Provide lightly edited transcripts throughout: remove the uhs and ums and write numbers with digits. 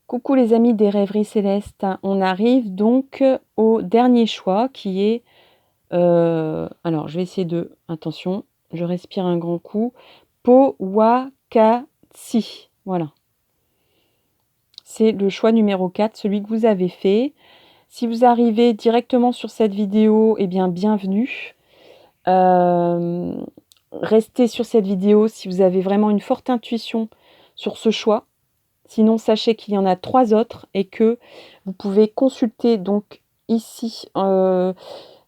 Coucou les amis des rêveries célestes, on arrive donc au dernier choix qui est, alors je vais essayer de, attention, je respire un grand coup, Powakatsi, voilà. C'est le choix numéro 4, celui que vous avez fait. Si vous arrivez directement sur cette vidéo, eh bien bienvenue. Restez sur cette vidéo si vous avez vraiment une forte intuition sur ce choix. Sinon, sachez qu'il y en a 3 autres et que vous pouvez consulter donc ici dans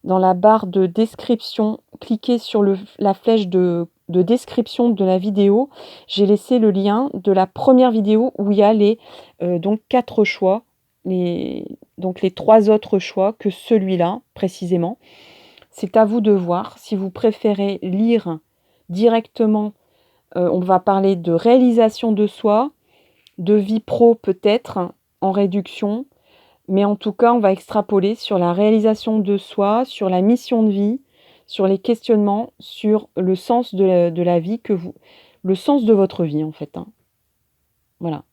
la barre de description, cliquez sur la flèche de description de la vidéo. J'ai laissé le lien de la première vidéo où il y a les donc 4 choix, donc les 3 autres choix que celui-là précisément. C'est à vous de voir si vous préférez lire directement. On va parler de réalisation de soi, de vie pro peut-être en réduction, mais en tout cas on va extrapoler sur la réalisation de soi, sur la mission de vie, sur les questionnements, sur le sens de la vie le sens de votre vie en fait, hein. Voilà,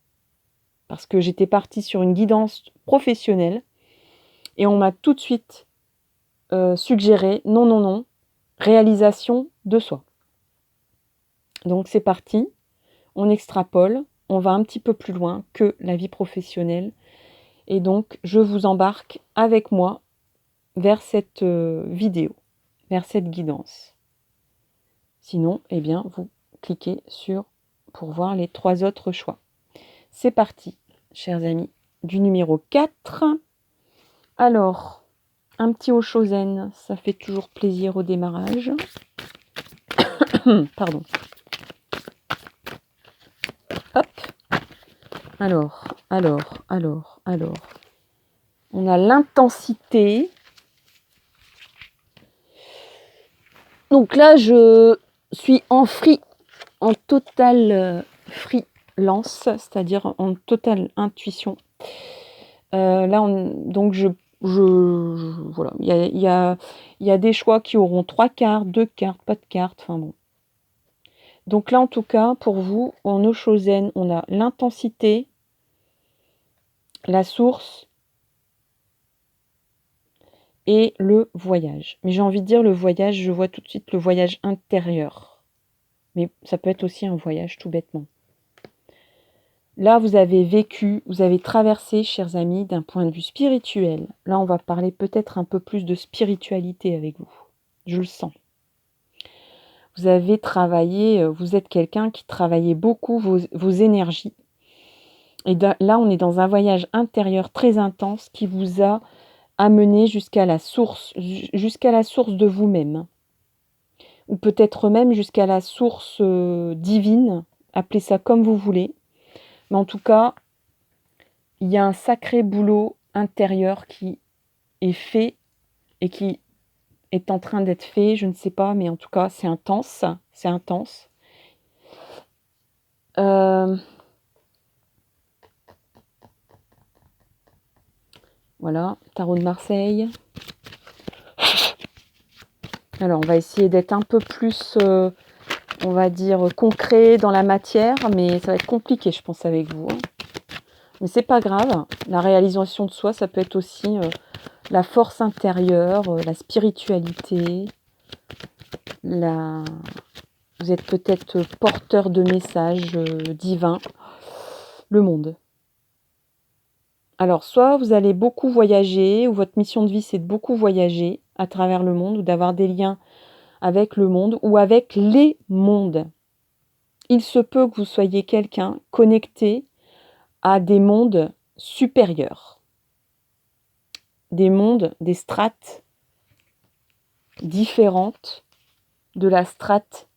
parce que j'étais partie sur une guidance professionnelle et on m'a tout de suite suggéré non non non, réalisation de soi. Donc c'est parti, on extrapole, on va un petit peu plus loin que la vie professionnelle. Et donc, je vous embarque avec moi vers cette vidéo, vers cette guidance. Sinon, eh bien, vous cliquez pour voir les 3 autres choix. C'est parti, chers amis, du numéro 4. Alors, un petit Oshozen, ça fait toujours plaisir au démarrage. Pardon. Hop. Alors. On a l'intensité. Donc là, je suis en totale freelance, c'est-à-dire en totale intuition. Là, voilà, il y a des choix qui auront 3 cartes, 2 cartes, pas de cartes, enfin bon. Donc là, en tout cas, pour vous, en Oshozen, on a l'intensité, la source et le voyage. Mais j'ai envie de dire le voyage, je vois tout de suite le voyage intérieur. Mais ça peut être aussi un voyage tout bêtement. Là, vous avez vécu, vous avez traversé, chers amis, d'un point de vue spirituel. Là, on va parler peut-être un peu plus de spiritualité avec vous. Je le sens. Vous avez travaillé, vous êtes quelqu'un qui travaillait beaucoup vos énergies. Et là, on est dans un voyage intérieur très intense qui vous a amené jusqu'à la source de vous-même. Ou peut-être même jusqu'à la source divine, appelez ça comme vous voulez. Mais en tout cas, il y a un sacré boulot intérieur qui est fait et qui est en train d'être fait, je ne sais pas, mais en tout cas, c'est intense, c'est intense. Voilà, tarot de Marseille. Alors, on va essayer d'être un peu plus, on va dire, concret dans la matière, mais ça va être compliqué, je pense, avec vous, hein. Mais c'est pas grave, la réalisation de soi, ça peut être aussi la force intérieure, la spiritualité, vous êtes peut-être porteur de messages divins, le monde. Alors, soit vous allez beaucoup voyager, ou votre mission de vie, c'est de beaucoup voyager à travers le monde, ou d'avoir des liens avec le monde, ou avec les mondes. Il se peut que vous soyez quelqu'un connecté à des mondes supérieurs. Des mondes, des strates différentes de la strate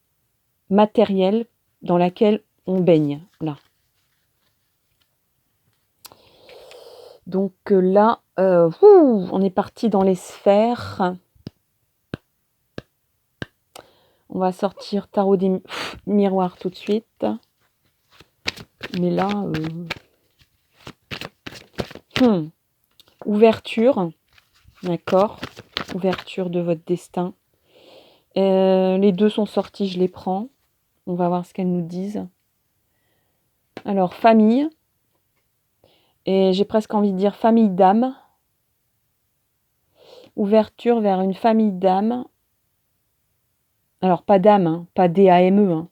matérielle dans laquelle on baigne, là. Donc là, on est parti dans les sphères. On va sortir tarot des miroirs tout de suite. Mais là, ouverture, d'accord, ouverture de votre destin. Les 2 sont sortis, je les prends. On va voir ce qu'elles nous disent. Alors, famille. Et j'ai presque envie de dire famille d'âme. Ouverture vers une famille d'âme. Alors pas d'âme, hein, pas D-A-M-E, hein.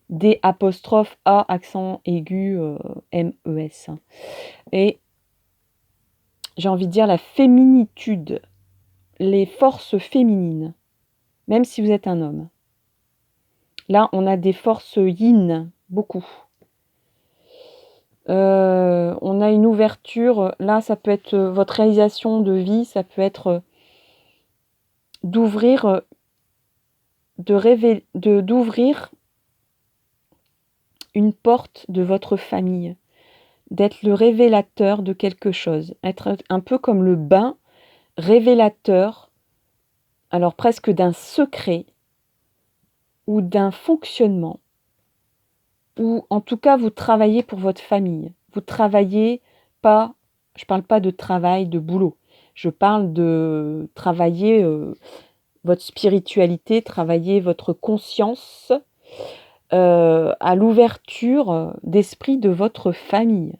D apostrophe A accent aigu M-E-S. Et j'ai envie de dire la féminitude, les forces féminines, même si vous êtes un homme. Là, on a des forces yin, beaucoup. On a une ouverture, là, ça peut être votre réalisation de vie, ça peut être d'ouvrir, d'ouvrir une porte de votre famille, d'être le révélateur de quelque chose, être un peu comme le bain révélateur, alors presque d'un secret ou d'un fonctionnement, ou en tout cas vous travaillez pour votre famille. Vous travaillez pas, je parle pas de travail, de boulot, je parle de travailler votre spiritualité, travailler votre conscience à l'ouverture d'esprit de votre famille.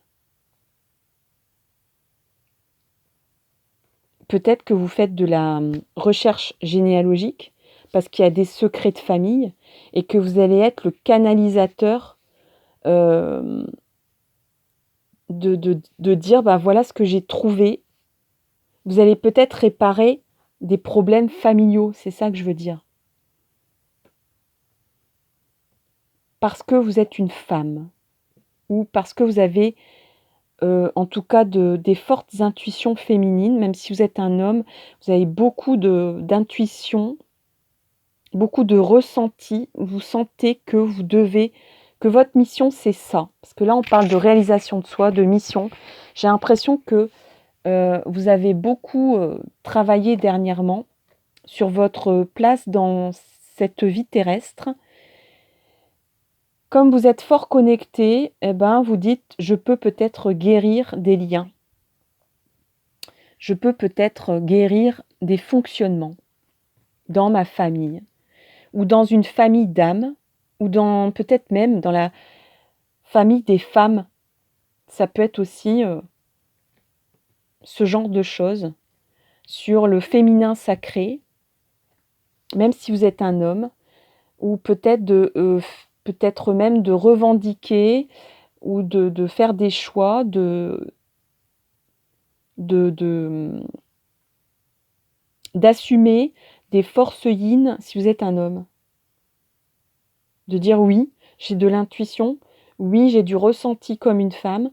Peut-être que vous faites de la recherche généalogique parce qu'il y a des secrets de famille et que vous allez être le canalisateur de dire bah, voilà ce que j'ai trouvé. Vous allez peut-être réparer des problèmes familiaux, c'est ça que je veux dire. Parce que vous êtes une femme ou parce que vous avez en tout cas des fortes intuitions féminines, même si vous êtes un homme, vous avez beaucoup d'intuition, beaucoup de ressenti, vous sentez que vous devez, que votre mission c'est ça. Parce que là on parle de réalisation de soi, de mission. J'ai l'impression que vous avez beaucoup travaillé dernièrement sur votre place dans cette vie terrestre. Comme vous êtes fort connecté, eh ben, vous dites, je peux peut-être guérir des liens. Je peux peut-être guérir des fonctionnements dans ma famille, ou dans une famille d'âmes, ou dans peut-être même dans la famille des femmes. Ça peut être aussi ce genre de choses sur le féminin sacré, même si vous êtes un homme, ou peut-être peut-être même de revendiquer ou de faire des choix d'assumer des forces yin si vous êtes un homme. De dire oui, j'ai de l'intuition, oui, j'ai du ressenti comme une femme,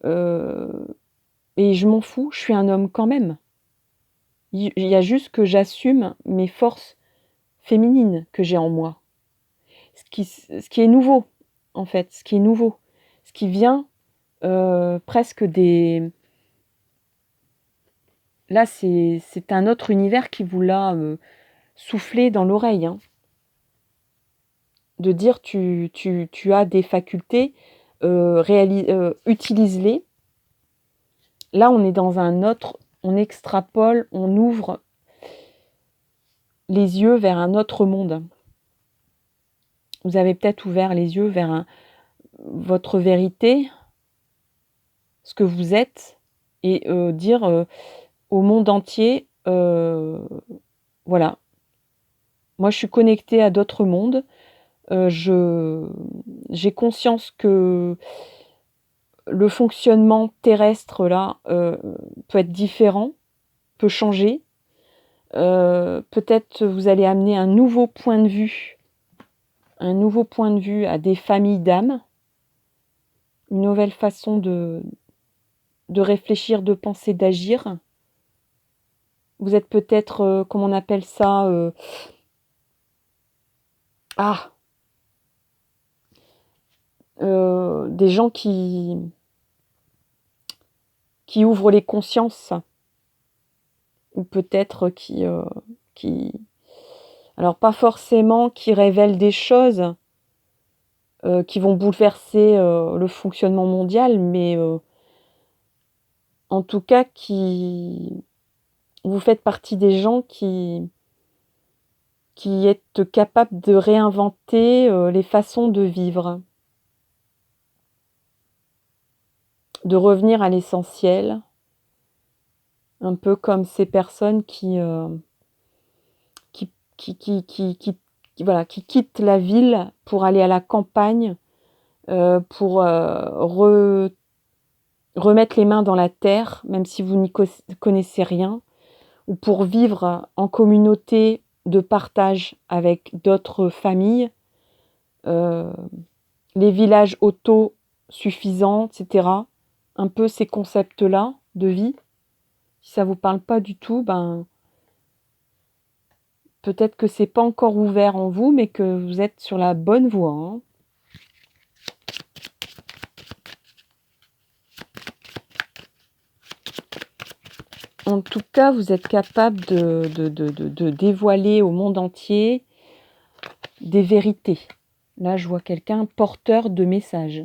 et je m'en fous, je suis un homme quand même. Il y a juste que j'assume mes forces féminines que j'ai en moi. Ce qui est nouveau, en fait, ce qui est nouveau. Ce qui vient presque des... Là, c'est un autre univers qui vous l'a soufflé dans l'oreille. Hein. De dire tu as des facultés, utilise-les. Là, on est dans un autre, on extrapole, on ouvre les yeux vers un autre monde. Vous avez peut-être ouvert les yeux vers votre vérité, ce que vous êtes, et dire au monde entier, voilà, moi je suis connectée à d'autres mondes, j'ai conscience que le fonctionnement terrestre là peut être différent, peut changer. Peut-être vous allez amener un nouveau point de vue à des familles d'âmes, une nouvelle façon de réfléchir, de penser, d'agir. Vous êtes peut-être, comment on appelle ça, des gens qui ouvrent les consciences, ou peut-être qui, alors pas forcément qui révèlent des choses qui vont bouleverser le fonctionnement mondial, mais en tout cas vous faites partie des gens qui êtes capables de réinventer les façons de vivre. de revenir à l'essentiel, un peu comme ces personnes voilà, qui quittent la ville pour aller à la campagne, pour remettre les mains dans la terre, même si vous n'y connaissez rien, ou pour vivre en communauté de partage avec d'autres familles, les villages autosuffisants, etc. Un peu ces concepts-là de vie. Si ça ne vous parle pas du tout, ben, peut-être que c'est pas encore ouvert en vous, mais que vous êtes sur la bonne voie, hein. En tout cas, vous êtes capable de dévoiler au monde entier des vérités. Là, je vois quelqu'un porteur de messages.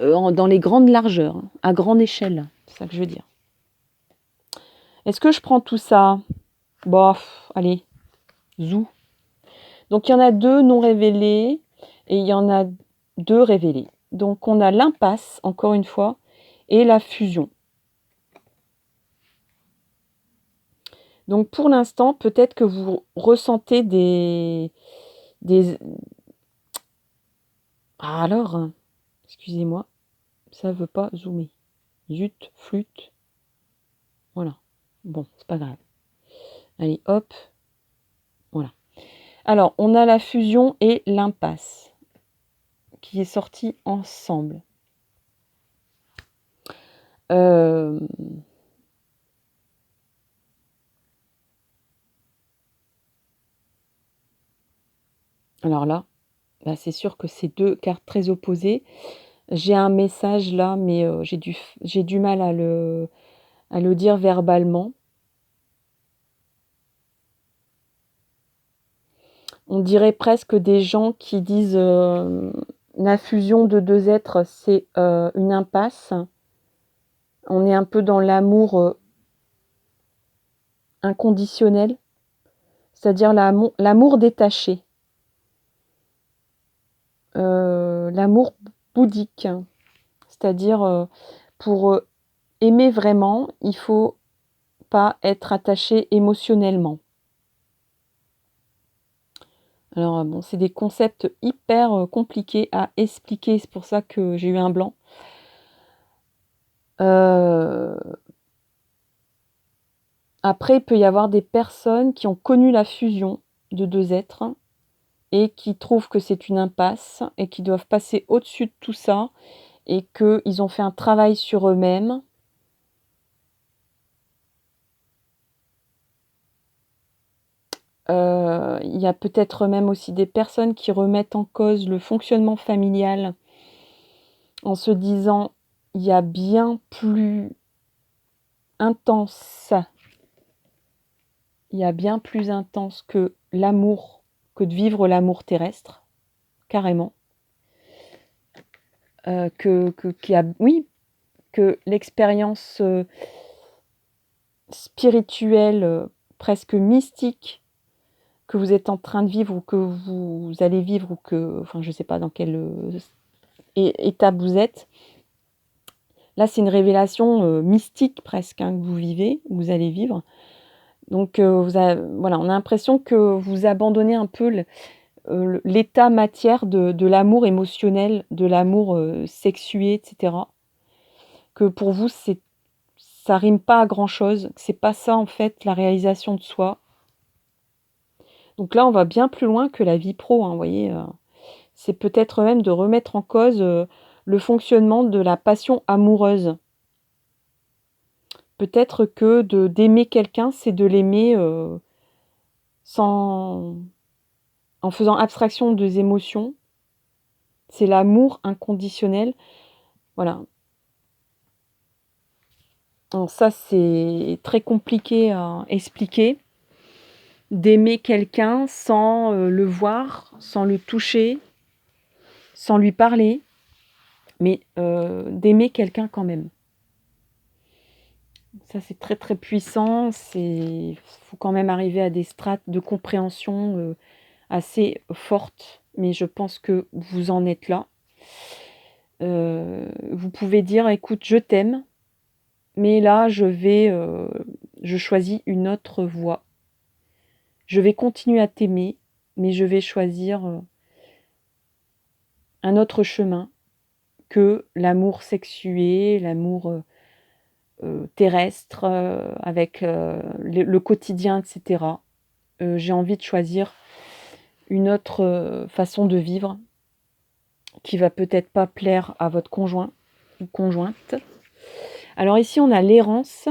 Dans les grandes largeurs, hein, à grande échelle, c'est ça que je veux dire. Est-ce que je prends tout ça? Bof, allez, zou. Donc, il y en a 2 non révélés et il y en a 2 révélés. Donc, on a l'impasse, encore une fois, et la fusion. Donc, pour l'instant, peut-être que vous ressentez des... Ah, alors, excusez-moi, ça ne veut pas zoomer. Zut, flûte. Voilà. Bon, c'est pas grave. Allez, hop. Voilà. Alors, on a la fusion et l'impasse qui est sorti ensemble. Alors là, c'est sûr que c'est 2 cartes très opposées. J'ai un message là, mais j'ai du mal à le dire verbalement. On dirait presque des gens qui disent la fusion de 2 êtres, c'est une impasse. On est un peu dans l'amour inconditionnel, c'est-à-dire l'amour détaché, l'amour bouddhique, c'est-à-dire pour aimer vraiment, il ne faut pas être attaché émotionnellement. Alors bon, c'est des concepts hyper compliqués à expliquer, c'est pour ça que j'ai eu un blanc. Après, il peut y avoir des personnes qui ont connu la fusion de 2 êtres et qui trouvent que c'est une impasse et qui doivent passer au-dessus de tout ça et qu'ils ont fait un travail sur eux-mêmes. Il y a peut-être même aussi des personnes qui remettent en cause le fonctionnement familial en se disant « il y a bien plus intense, il y a bien plus intense que l'amour, que de vivre l'amour terrestre, carrément. » Que l'expérience spirituelle, presque mystique que vous êtes en train de vivre ou que vous allez vivre ou que, enfin, je ne sais pas dans quelle étape vous êtes. Là, c'est une révélation mystique presque hein, que vous vivez, que vous allez vivre. Donc, voilà, on a l'impression que vous abandonnez un peu l'état matière de l'amour émotionnel, de l'amour sexué, etc. Que pour vous, ça rime pas à grand-chose, que c'est pas ça en fait la réalisation de soi. Donc là, on va bien plus loin que la vie pro, hein, vous voyez. C'est peut-être même de remettre en cause le fonctionnement de la passion amoureuse. Peut-être que d'aimer quelqu'un, c'est de l'aimer en faisant abstraction des émotions. C'est l'amour inconditionnel. Voilà. Alors ça, c'est très compliqué à expliquer. D'aimer quelqu'un sans le voir, sans le toucher, sans lui parler, mais d'aimer quelqu'un quand même. Ça, c'est très très puissant. Il faut quand même arriver à des strates de compréhension assez fortes, mais je pense que vous en êtes là. vous pouvez dire: «Écoute, je t'aime, mais là je choisis une autre voie. Je vais continuer à t'aimer, mais je vais choisir, un autre chemin que l'amour sexué, l'amour, terrestre, avec, le quotidien et cetera. J'ai envie de choisir une autre, façon de vivre qui va peut-être pas plaire à votre conjoint ou conjointe». Alors ici, on a l'errance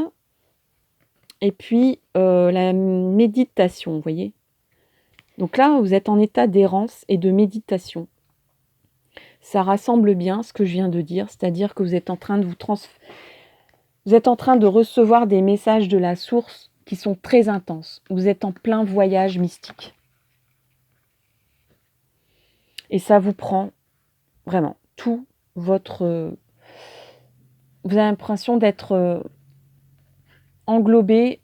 et puis, la méditation, vous voyez? Donc là, vous êtes en état d'errance et de méditation. Ça rassemble bien ce que je viens de dire, c'est-à-dire que vous êtes en train de vous êtes en train de recevoir des messages de la source qui sont très intenses. Vous êtes en plein voyage mystique. Et ça vous prend vraiment tout votre... vous avez l'impression d'être englobé,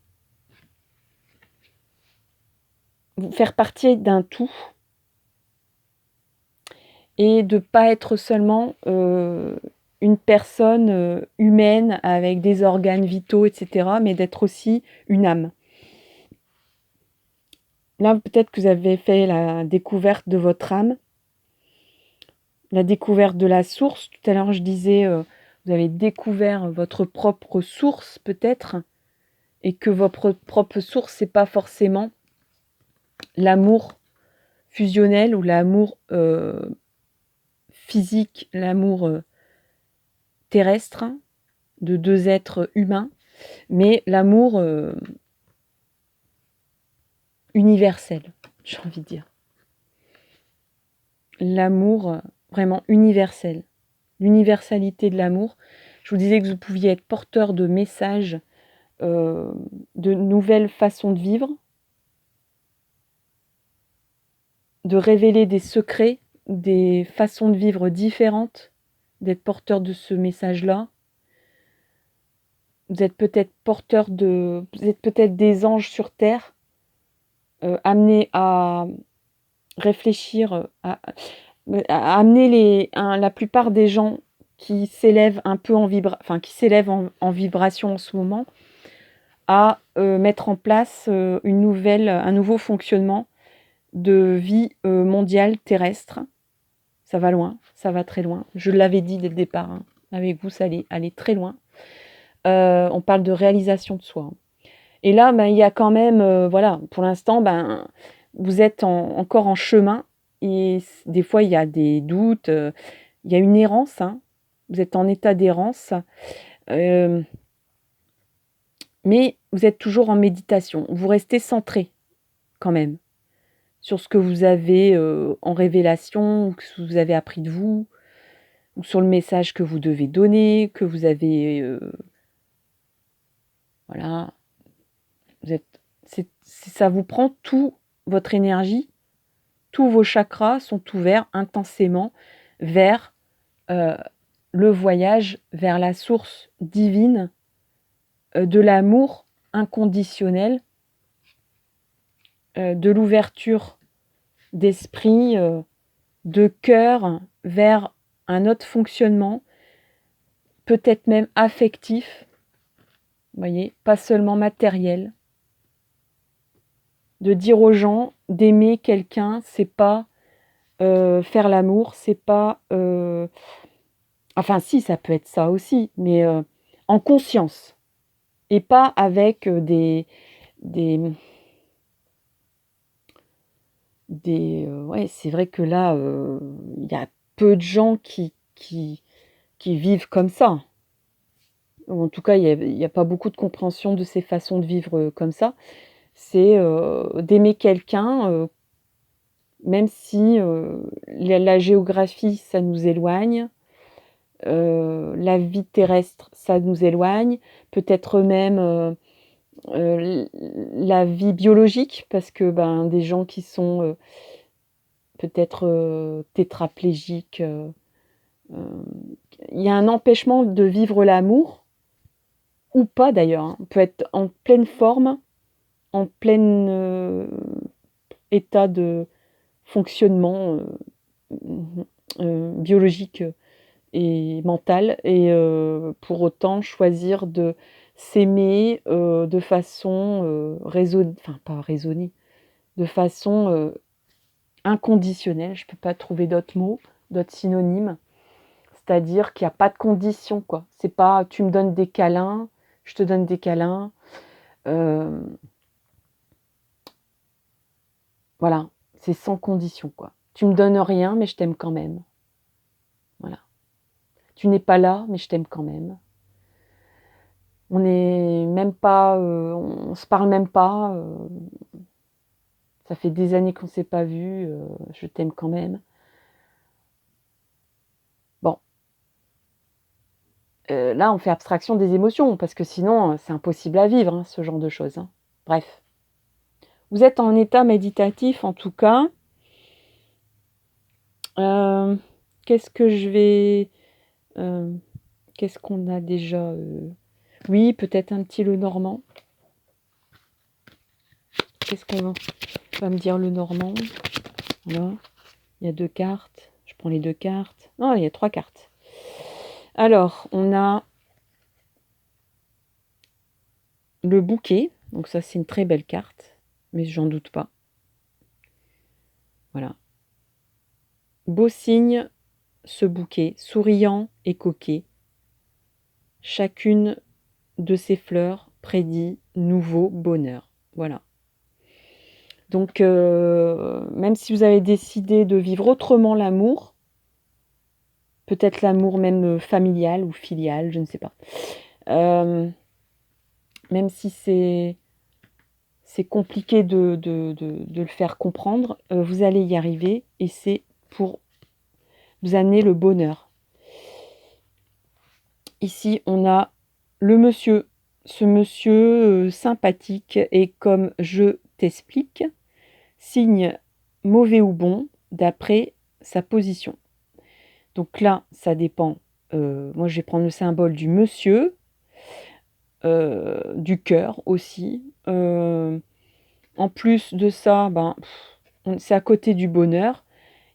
faire partie d'un tout et de ne pas être seulement une personne humaine avec des organes vitaux, etc., mais d'être aussi une âme. Là, peut-être que vous avez fait la découverte de votre âme, la découverte de la source. Tout à l'heure, je disais, vous avez découvert votre propre source, peut-être, et que votre propre source, c'est pas forcément l'amour fusionnel ou l'amour physique, l'amour terrestre de deux êtres humains, mais l'amour universel, j'ai envie de dire. L'amour vraiment universel. L'universalité de l'amour. Je vous disais que vous pouviez être porteur de messages, de nouvelles façons de vivre, de révéler des secrets, des façons de vivre différentes, d'être porteur de ce message-là. Vous êtes peut-être vous êtes peut-être des anges sur terre, amenés à réfléchir, à amener la plupart des gens qui s'élèvent un peu qui s'élèvent en vibration en ce moment, à mettre en place un nouveau fonctionnement de vie mondiale terrestre. Ça va loin, ça va très loin. Je l'avais dit dès le départ, hein. Avec vous, ça allait aller très loin. On parle de réalisation de soi. Et là, il y a quand même, voilà, pour l'instant, vous êtes encore en chemin et des fois, il y a des doutes, il y a une errance, hein. Vous êtes en état d'errance, mais vous êtes toujours en méditation. Vous restez centré quand même sur ce que vous avez en révélation, ou ce que vous avez appris de vous, ou sur le message que vous devez donner, que vous avez... voilà. Ça vous prend tout votre énergie, tous vos chakras sont ouverts intensément vers le voyage, vers la source divine de l'amour inconditionnel, de l'ouverture d'esprit, de cœur vers un autre fonctionnement, peut-être même affectif, vous voyez, pas seulement matériel. De dire aux gens d'aimer quelqu'un, c'est pas faire l'amour, c'est pas... enfin si, ça peut être ça aussi, mais en conscience. Et pas avec ouais, c'est vrai que là, il y a peu de gens qui vivent comme ça. Ou en tout cas, il y a pas beaucoup de compréhension de ces façons de vivre comme ça. C'est d'aimer quelqu'un, même si la géographie, ça nous éloigne, la vie terrestre, ça nous éloigne, peut-être même la vie biologique, parce que des gens qui sont peut-être tétraplégiques, il y a un empêchement de vivre l'amour, ou pas d'ailleurs, hein. On peut être en pleine forme, en plein état de fonctionnement biologique et mentale et pour autant choisir de s'aimer, de façon, enfin pas raisonnée, de façon, inconditionnelle. Je peux pas trouver d'autres mots, d'autres synonymes. C'est-à-dire qu'il y a pas de condition, quoi. C'est pas: «Tu me donnes des câlins, je te donne des câlins». Hem, voilà, c'est sans condition, quoi. Tu me donnes rien, mais je t'aime quand même. Voilà. Tu n'es pas là, mais je t'aime quand même. On n'est même pas, on se parle même pas, ça fait des années qu'on s'est pas vus, je t'aime quand même. Bon, là, on fait abstraction des émotions parce que sinon, c'est impossible à vivre, hein, ce genre de choses, hein. Bref. Vous êtes en état méditatif en tout cas. Hem, qu'est-ce que je vais, hem, qu'est-ce qu'on a déjà, oui, peut-être un petit Lenormand. Qu'est-ce qu'on va me dire Lenormand? Voilà, il y a 2 cartes. Je prends les 2 cartes. Non, il y a 3 cartes. Alors, on a le bouquet, donc ça, c'est une très belle carte, mais j'en doute pas. Voilà. Beau signe, ce bouquet, souriant et coquet. Chacune de ces fleurs prédit nouveau bonheur. Voilà. Donc, même si vous avez décidé de vivre autrement l'amour, peut-être l'amour même familial ou filial, je ne sais pas. Même si c'est compliqué de le faire comprendre, vous allez y arriver et c'est pour vous amener le bonheur. Ici, on a le monsieur. Ce monsieur sympathique et comme je t'explique, signe mauvais ou bon d'après sa position. Donc là, ça dépend. Moi, je vais prendre le symbole du monsieur, du cœur aussi. En plus de ça, ben, c'est à côté du bonheur.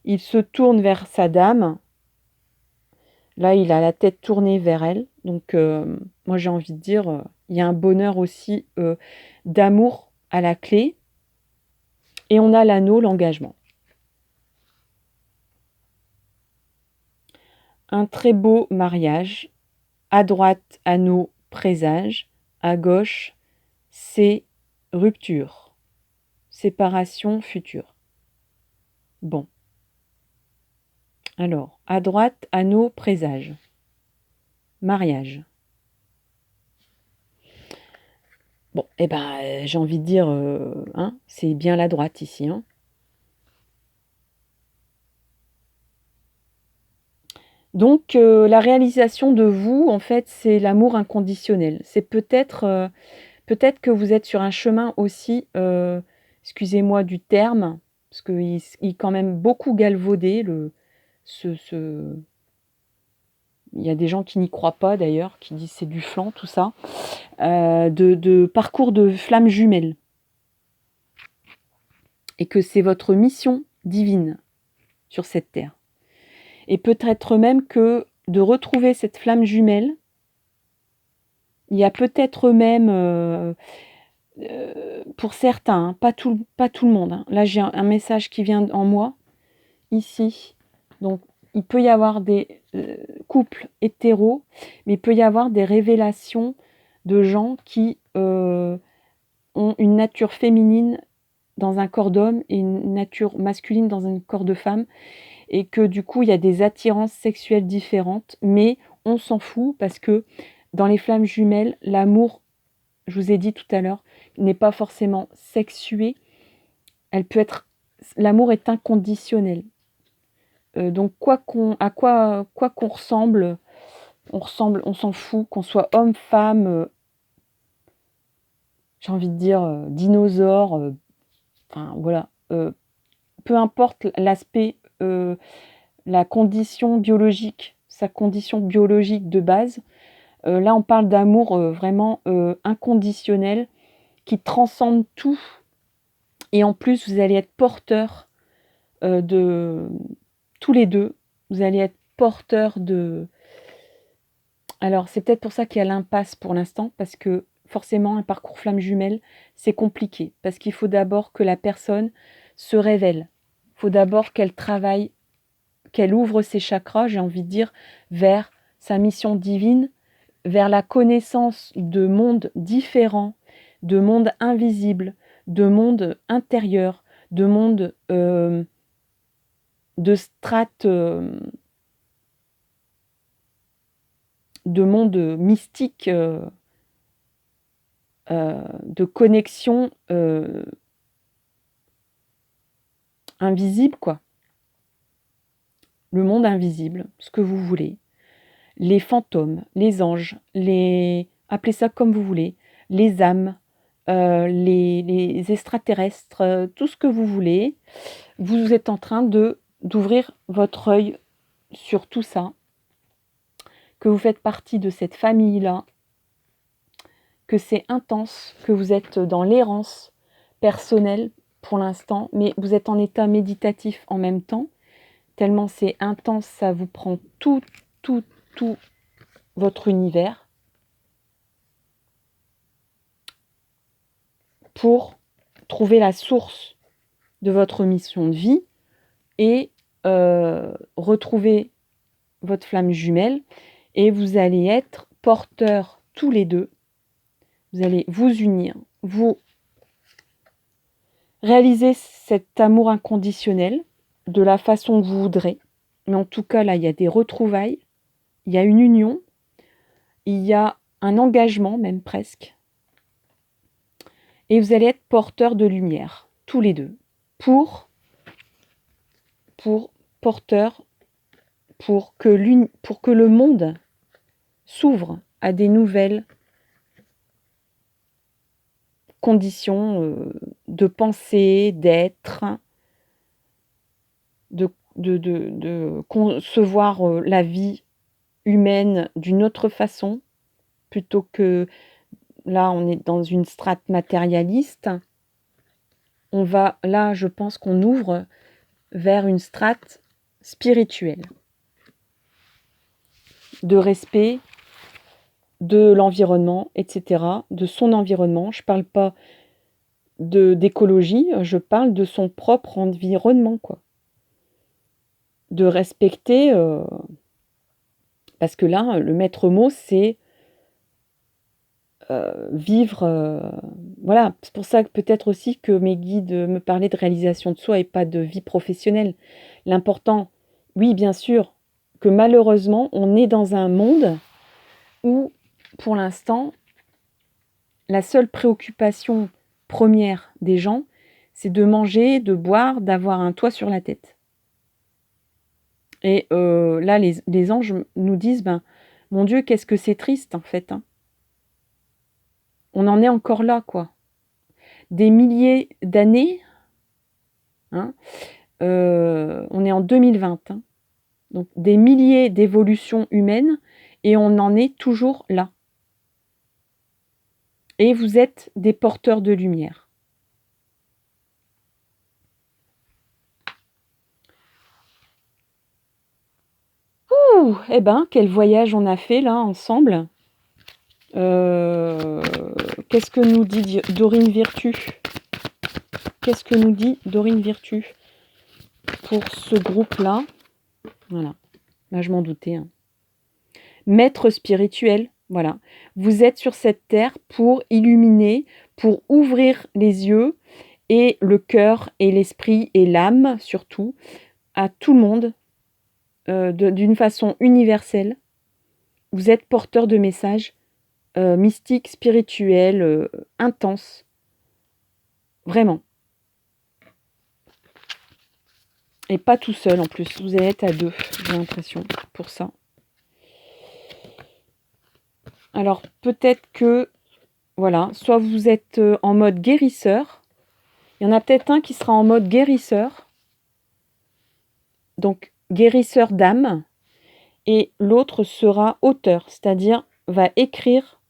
Il se tourne vers sa dame. Là, il a la tête tournée vers elle. Donc, moi, j'ai envie de dire, il y a un bonheur aussi d'amour à la clé. Et on a l'anneau, l'engagement. Un très beau mariage. À droite, anneau, présage. À gauche, c'est rupture. Séparation future. Bon. Alors, à droite, anneau, présage. Mariage. Bon, eh ben, j'ai envie de dire, hein, c'est bien la droite ici, hein. Donc, la réalisation de vous, en fait, c'est l'amour inconditionnel. C'est peut-être, peut-être que vous êtes sur un chemin aussi, excusez-moi du terme, parce qu'il est quand même beaucoup galvaudé ce il y a des gens qui n'y croient pas d'ailleurs, qui disent: «C'est du flan tout ça», de parcours de flammes jumelles et que c'est votre mission divine sur cette terre et peut-être même que de retrouver cette flamme jumelle, il y a peut-être même, pour certains, hein, pas tout le monde, hein. Là, j'ai un message qui vient en moi, ici. Donc, il peut y avoir des couples hétéros, mais il peut y avoir des révélations de gens qui ont une nature féminine dans un corps d'homme et une nature masculine dans un corps de femme, et que du coup, il y a des attirances sexuelles différentes, mais on s'en fout parce que dans les flammes jumelles, l'amour, je vous ai dit tout à l'heure, n'est pas forcément sexué. Elle peut être, l'amour est inconditionnel. Donc quoi qu'on ressemble, on s'en fout, qu'on soit homme, femme, j'ai envie de dire, dinosaure, enfin voilà, peu importe l'aspect, la condition biologique, sa condition biologique de base. Là, on parle d'amour, vraiment, inconditionnel qui transcende tout et en plus, vous allez être porteurs, de tous les 2, vous allez être porteur de... Alors, c'est peut-être pour ça qu'il y a l'impasse pour l'instant, parce que forcément, un parcours flamme jumelle, c'est compliqué, parce qu'il faut d'abord que la personne se révèle. Il faut d'abord qu'elle travaille, qu'elle ouvre ses chakras, j'ai envie de dire, vers sa mission divine, vers la connaissance de mondes différents, de mondes invisibles, de mondes intérieurs, de mondes de strates, de mondes mystiques, de connexions invisibles, quoi. Le monde invisible, ce que vous voulez. Les fantômes, les anges, appelez ça comme vous voulez, les âmes, les extraterrestres, tout ce que vous voulez. Vous êtes en train d'ouvrir votre œil sur tout ça, que vous faites partie de cette famille-là, que c'est intense, que vous êtes dans l'errance personnelle pour l'instant, mais vous êtes en état méditatif en même temps, tellement c'est intense, ça vous prend tout votre univers pour trouver la source de votre mission de vie et retrouver votre flamme jumelle, et vous allez être porteurs tous les deux. Vous allez vous unir, vous réaliser cet amour inconditionnel de la façon que vous voudrez. Mais en tout cas, là, il y a des retrouvailles, il y a une union, il y a un engagement même presque. Et vous allez être porteurs de lumière, tous les deux, pour porteurs, pour que le monde s'ouvre à des nouvelles conditions de pensée, d'être, de concevoir la vie humaine d'une autre façon, plutôt que là on est dans une strate matérialiste. Là je pense qu'on ouvre vers une strate spirituelle, de respect de l'environnement, etc., de son environnement. Je ne parle pas d'écologie, je parle de son propre environnement, quoi. De respecter, parce que là, le maître mot, c'est vivre... voilà, c'est pour ça que peut-être aussi que mes guides me parlaient de réalisation de soi et pas de vie professionnelle. L'important, oui, bien sûr, que malheureusement, on est dans un monde où, pour l'instant, la seule préoccupation première des gens, c'est de manger, de boire, d'avoir un toit sur la tête. Et là, les anges nous disent, mon Dieu, qu'est-ce que c'est triste, en fait. Hein. On en est encore là, quoi. Des milliers d'années, hein, on est en 2020, hein, donc des milliers d'évolutions humaines, et on en est toujours là. Et vous êtes des porteurs de lumière. Ouh, eh ben, quel voyage on a fait là ensemble. Qu'est-ce que nous dit Dorine Virtue? Qu'est-ce que nous dit Dorine Virtue pour ce groupe-là? Voilà, là je m'en doutais. Hein. Maître spirituel, voilà. Vous êtes sur cette terre pour illuminer, pour ouvrir les yeux et le cœur et l'esprit et l'âme surtout à tout le monde d'une façon universelle. Vous êtes porteur de messages mystiques, spirituels, intenses. Vraiment. Et pas tout seul en plus. Vous allez être à deux, j'ai l'impression, pour ça. Alors peut-être que, voilà, soit vous êtes en mode guérisseur. Il y en a peut-être un qui sera en mode guérisseur. Donc guérisseur d'âme. Et l'autre sera auteur, c'est-à-dire va écrire,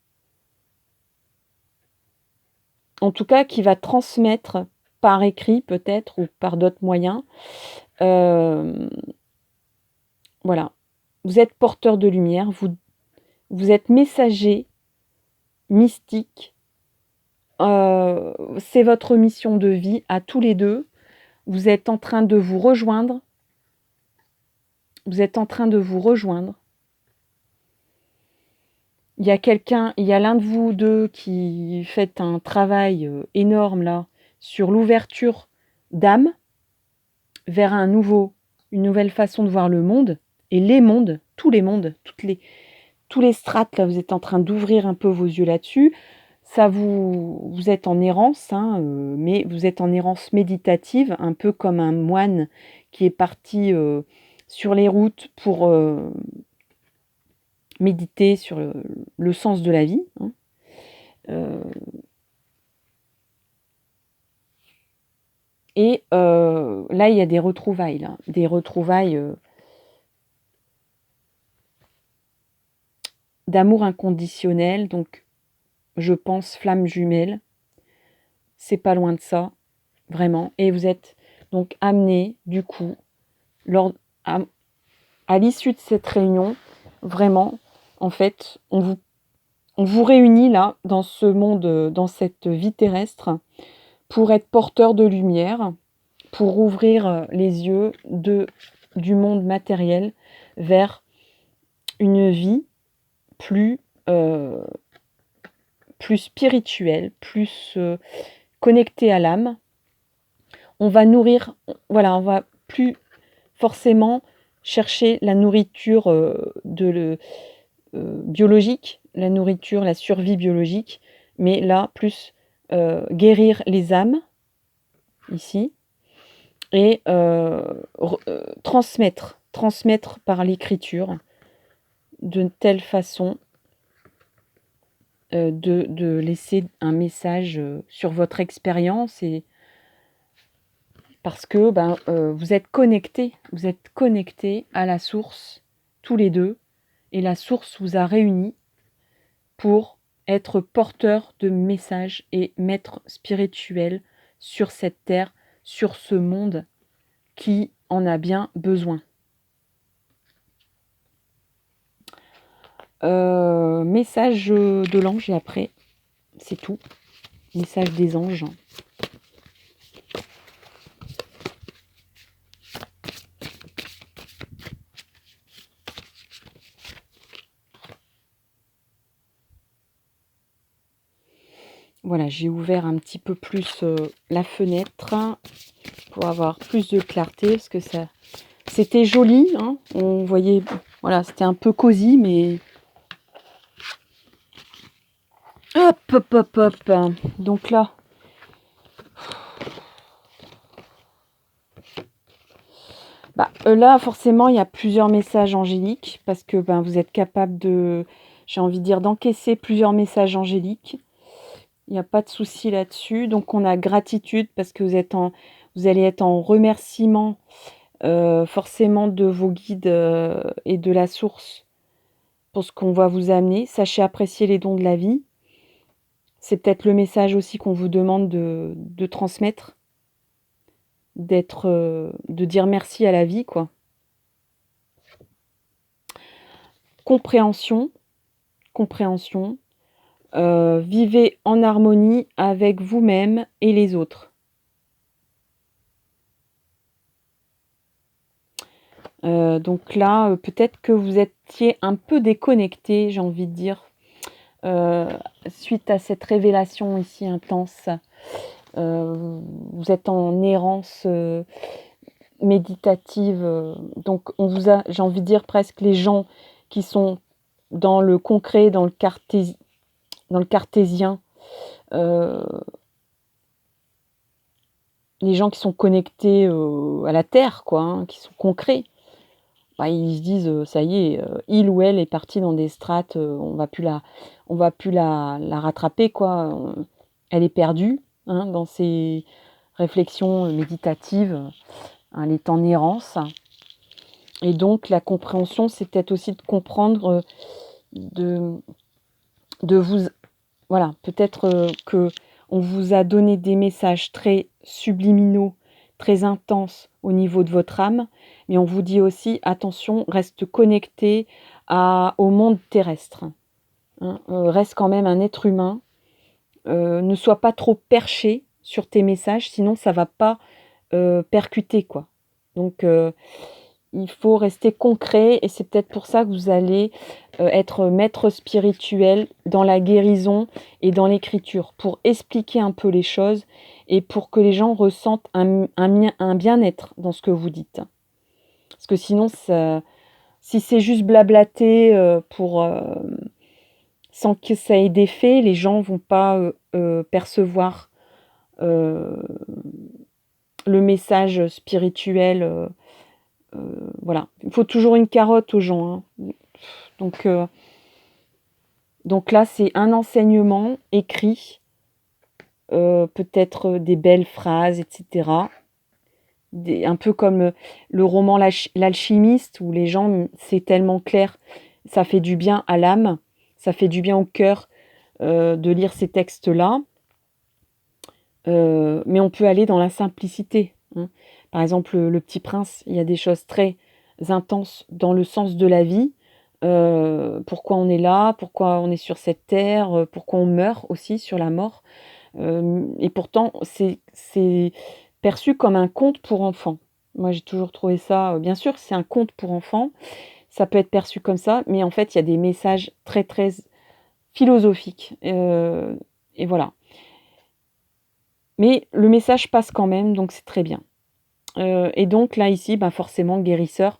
en tout cas qui va transmettre par écrit peut-être ou par d'autres moyens. Voilà, vous êtes porteur de lumière, vous êtes messager mystique. C'est votre mission de vie à tous les deux. Vous êtes en train de vous rejoindre. Vous êtes en train de vous rejoindre. Il y a l'un de vous deux qui fait un travail énorme là sur l'ouverture d'âme vers une nouvelle façon de voir le monde et les mondes, tous les mondes, tous les strates là, vous êtes en train d'ouvrir un peu vos yeux là-dessus. Ça vous êtes en errance, hein, mais vous êtes en errance méditative, un peu comme un moine qui est parti sur les routes pour méditer sur le sens de la vie. Hein. Et là, il y a des retrouvailles, d'amour inconditionnel. Donc, je pense flamme jumelle. C'est pas loin de ça, vraiment. Et vous êtes donc amené, du coup, à l'issue de cette réunion, vraiment, en fait, on vous réunit là, dans ce monde, dans cette vie terrestre, pour être porteur de lumière, pour ouvrir les yeux du monde matériel vers une vie plus spirituelle, plus connectée à l'âme. On va nourrir, voilà, on va plus forcément chercher la nourriture biologique, la nourriture, la survie biologique, mais là, plus guérir les âmes, ici, et transmettre par l'écriture de telle façon de laisser un message sur votre expérience, et parce que vous êtes connectés à la source, tous les deux, et la source vous a réunis pour être porteur de messages et maître spirituel sur cette terre, sur ce monde qui en a bien besoin. Message de l'ange, et après, c'est tout. Message des anges. Voilà, j'ai ouvert un petit peu plus la fenêtre pour avoir plus de clarté, parce que c'était joli, hein, on voyait, voilà, c'était un peu cosy, mais hop. Donc là, là forcément il y a plusieurs messages angéliques, parce que vous êtes capable de, j'ai envie de dire, d'encaisser plusieurs messages angéliques. Il n'y a pas de souci là-dessus. Donc on a gratitude, parce que vous allez être en remerciement forcément de vos guides et de la source pour ce qu'on va vous amener. Sachez apprécier les dons de la vie. C'est peut-être le message aussi qu'on vous demande de transmettre, de dire merci à la vie, quoi. Compréhension. Vivez en harmonie avec vous-même et les autres. Donc là, peut-être que vous étiez un peu déconnecté, j'ai envie de dire, suite à cette révélation ici intense. Vous êtes en errance méditative. Donc on vous a, j'ai envie de dire, presque les gens qui sont dans le concret, dans le cartésien, les gens qui sont connectés à la terre, quoi, hein, qui sont concrets. Ils se disent ça y est, il ou elle est parti dans des strates, on va plus la rattraper, quoi. Elle est perdue, hein, dans ses réflexions méditatives. Elle est en errance. Et donc la compréhension, c'est peut-être aussi de comprendre, de vous, voilà, peut-être que on vous a donné des messages très subliminaux, très intenses au niveau de votre âme, mais on vous dit aussi attention, reste connecté au monde terrestre, hein. Reste quand même un être humain, ne sois pas trop perché sur tes messages, sinon ça va pas percuter, quoi. Donc il faut rester concret et c'est peut-être pour ça que vous allez être maître spirituel dans la guérison et dans l'écriture, pour expliquer un peu les choses et pour que les gens ressentent un bien-être dans ce que vous dites. Parce que sinon, si c'est juste blablater sans que ça ait d'effet, les gens vont pas percevoir euh, le message spirituel. Voilà, il faut toujours une carotte aux gens, hein. Donc, donc là, c'est un enseignement écrit, peut-être des belles phrases, etc. Un peu comme le roman L'Alchimiste, où les gens, c'est tellement clair, ça fait du bien à l'âme, ça fait du bien au cœur de lire ces textes-là. Mais on peut aller dans la simplicité, hein. Par exemple, le Petit Prince, il y a des choses très intenses dans le sens de la vie. Pourquoi on est là, pourquoi on est sur cette terre, pourquoi on meurt aussi, sur la mort. Et pourtant, c'est perçu comme un conte pour enfants. Moi, j'ai toujours trouvé ça, bien sûr, c'est un conte pour enfants, ça peut être perçu comme ça, mais en fait, il y a des messages très, très philosophiques. Et voilà. Mais le message passe quand même, donc c'est très bien. Et donc là, ici, ben forcément, guérisseur,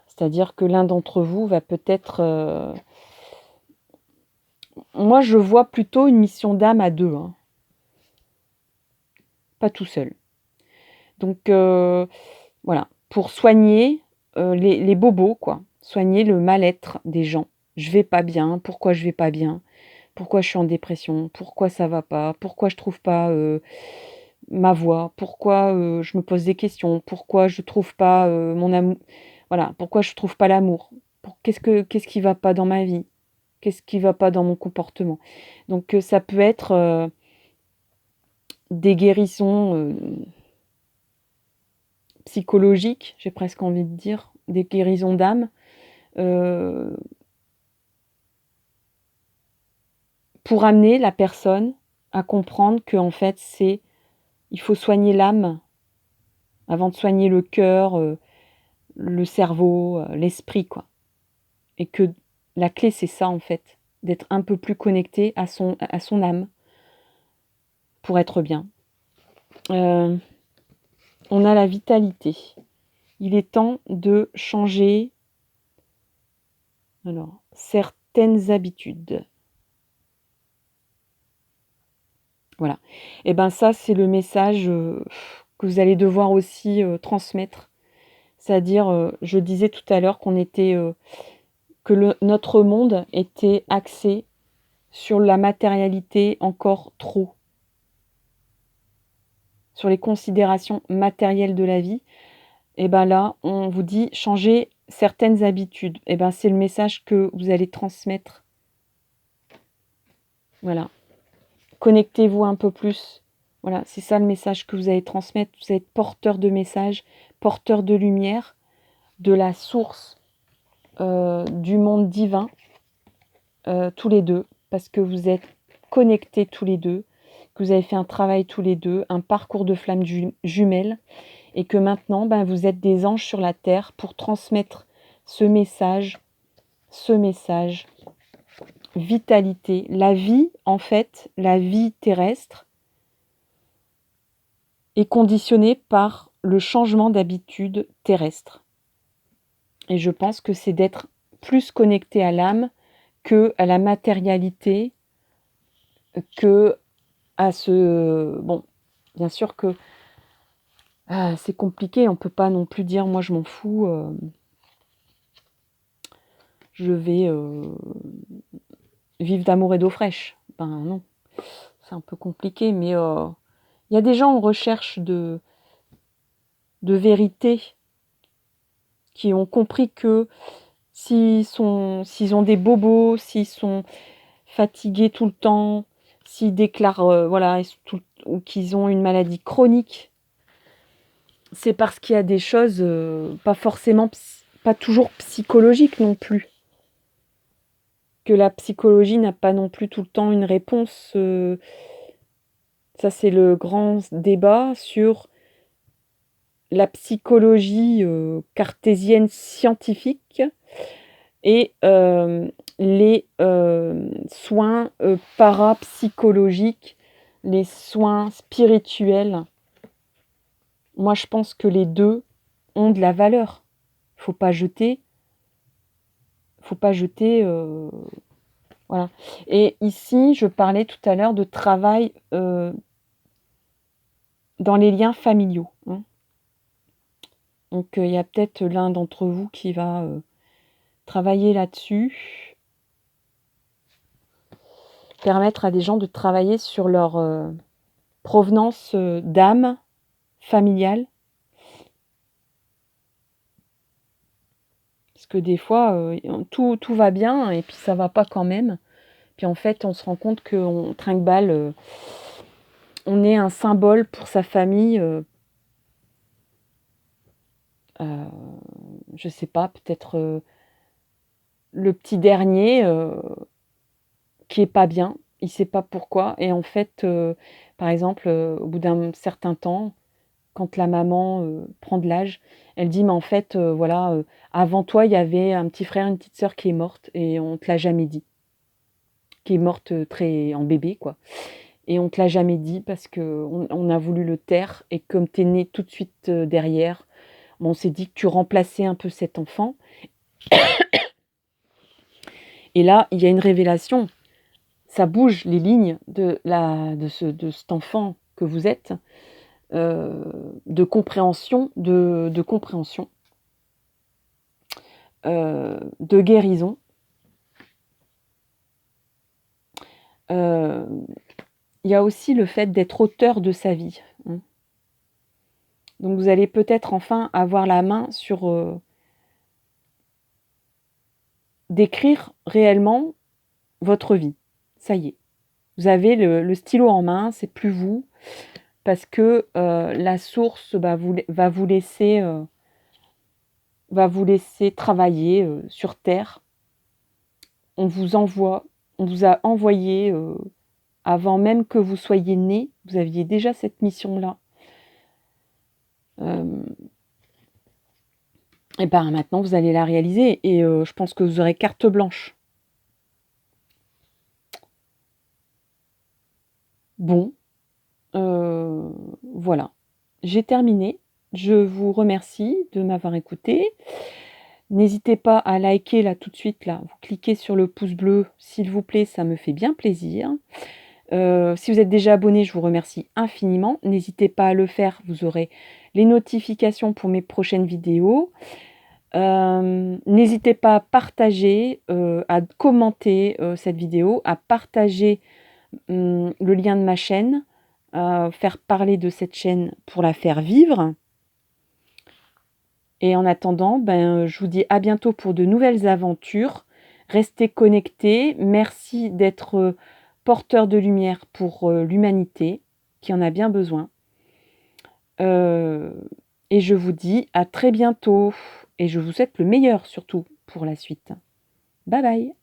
c'est-à-dire que l'un d'entre vous va peut-être... Moi, je vois plutôt une mission d'âme à deux, hein, pas tout seul. Donc, voilà, pour soigner les bobos, quoi. Soigner le mal-être des gens. Je vais pas bien, pourquoi je vais pas bien? Pourquoi je suis en dépression? Pourquoi ça va pas? Pourquoi je trouve pas ma voix? Pourquoi je me pose des questions? Pourquoi je trouve pas mon amour? Voilà, pourquoi je trouve pas l'amour? Qu'est-ce qui va pas dans ma vie? Qu'est-ce qui va pas dans mon comportement? Donc ça peut être des guérisons psychologiques, j'ai presque envie de dire, des guérisons d'âme, euh, pour amener la personne à comprendre que en fait il faut soigner l'âme avant de soigner le cœur, le cerveau, l'esprit, quoi. Et que la clé, c'est ça, en fait, d'être un peu plus connecté à son âme pour être bien. On a la vitalité. Il est temps de changer certaines habitudes. Voilà. Et ben ça, c'est le message que vous allez devoir aussi transmettre. C'est-à-dire, je disais tout à l'heure que notre monde était axé sur la matérialité encore trop, sur les considérations matérielles de la vie. Et ben là, on vous dit changer certaines habitudes. Et ben c'est le message que vous allez transmettre. Voilà. Connectez-vous un peu plus. Voilà, c'est ça le message que vous allez transmettre. Vous êtes porteur de messages, porteur de lumière, de la source du monde divin, tous les deux, parce que vous êtes connectés tous les deux, que vous avez fait un travail tous les deux, un parcours de flammes jumelles, et que maintenant, ben, vous êtes des anges sur la terre pour transmettre ce message, vitalité. La vie, en fait, la vie terrestre est conditionnée par le changement d'habitude terrestre. Et je pense que c'est d'être plus connecté à l'âme que à la matérialité, que à ce... Bon, bien sûr que c'est compliqué, on ne peut pas non plus dire moi je m'en fous, je vais vivre d'amour et d'eau fraîche. Ben non, c'est un peu compliqué, mais il y a des gens en recherche de vérité qui ont compris que s'ils ont des bobos, s'ils sont fatigués tout le temps, s'ils déclarent voilà, ou qu'ils ont une maladie chronique, c'est parce qu'il y a des choses pas toujours psychologiques non plus. Que la psychologie n'a pas non plus tout le temps une réponse. Ça, c'est le grand débat sur la psychologie cartésienne scientifique et les soins parapsychologiques, les soins spirituels. Moi, je pense que les deux ont de la valeur. Faut pas jeter. Voilà. Et ici, je parlais tout à l'heure de travail dans les liens familiaux. Hein. Donc, il y a peut-être l'un d'entre vous qui va travailler là-dessus. Permettre à des gens de travailler sur leur provenance d'âme familiale. Parce que des fois, tout va bien et puis ça va pas quand même. Puis en fait, on se rend compte qu'on trinque-balle, on est un symbole pour sa famille. Je sais pas, peut-être le petit dernier qui est pas bien, il sait pas pourquoi. Et en fait, par exemple, au bout d'un certain temps, quand la maman prend de l'âge, elle dit mais en fait, voilà, avant toi, il y avait un petit frère, une petite sœur qui est morte et on te l'a jamais dit. Qui est morte très en bébé, quoi. Et on te l'a jamais dit parce qu'on a voulu le taire. Et comme tu es né tout de suite derrière, on s'est dit que tu remplaçais un peu cet enfant. Et là, il y a une révélation. Ça bouge les lignes de cet enfant que vous êtes, de compréhension, de guérison. Il y a aussi le fait d'être auteur de sa vie. Hein. Donc vous allez peut-être enfin avoir la main sur d'écrire réellement votre vie. Ça y est. Vous avez le stylo en main, c'est plus vous, parce que la source va vous laisser travailler sur Terre. On vous a envoyé, avant même que vous soyez né, vous aviez déjà cette mission-là. Et ben maintenant, vous allez la réaliser et je pense que vous aurez carte blanche. Bon, voilà. J'ai terminé. Je vous remercie de m'avoir écouté. N'hésitez pas à liker là tout de suite. Là. Vous cliquez sur le pouce bleu, s'il vous plaît, ça me fait bien plaisir. Si vous êtes déjà abonné, je vous remercie infiniment. N'hésitez pas à le faire, vous aurez les notifications pour mes prochaines vidéos. N'hésitez pas à partager, à commenter cette vidéo, à partager le lien de ma chaîne, à faire parler de cette chaîne pour la faire vivre. Et en attendant, je vous dis à bientôt pour de nouvelles aventures. Restez connectés. Merci d'être porteur de lumière pour l'humanité, qui en a bien besoin. Et je vous dis à très bientôt. Et je vous souhaite le meilleur surtout pour la suite. Bye bye.